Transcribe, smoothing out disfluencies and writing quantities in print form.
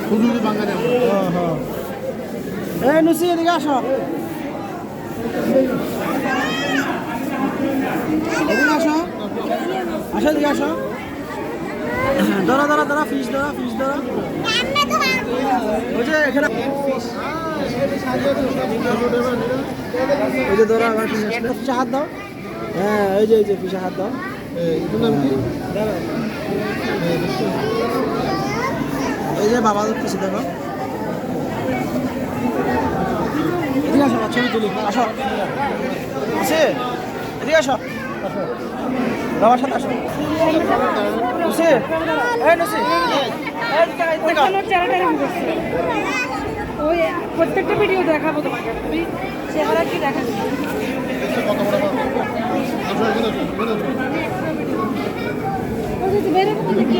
হুজুরি বাঙালি আমরা। এই নুসি এদিকে আসো, এদিকে আসো, আসো এদিকে আসো। ধরা ধরা ধরা, ফিশ ধরা, ফিশ ধরা। ওই যে এখানে ওই যে ধরা, আমার ফিশ আসলে ফিশে হাত দাও। হ্যাঁ এই যে ফিশে হাত দাও। এটার নাম কি? এই যে বাবা ধরতেছে, দেখো। এদিকে আসো, ছবি তুলি, আসো। আছে এদিকে আসো, বাবার সাথে আসো। নুসি, এই নুসি, ওই প্রত্যেকটা ভিডিও দেখাবো তোমাকে, তুমি চেহারা কি দেখাচ্ছি। কত বড় বড়? আসো, এখানে আসো, এখানে আসো। ও যদি বের হবে কি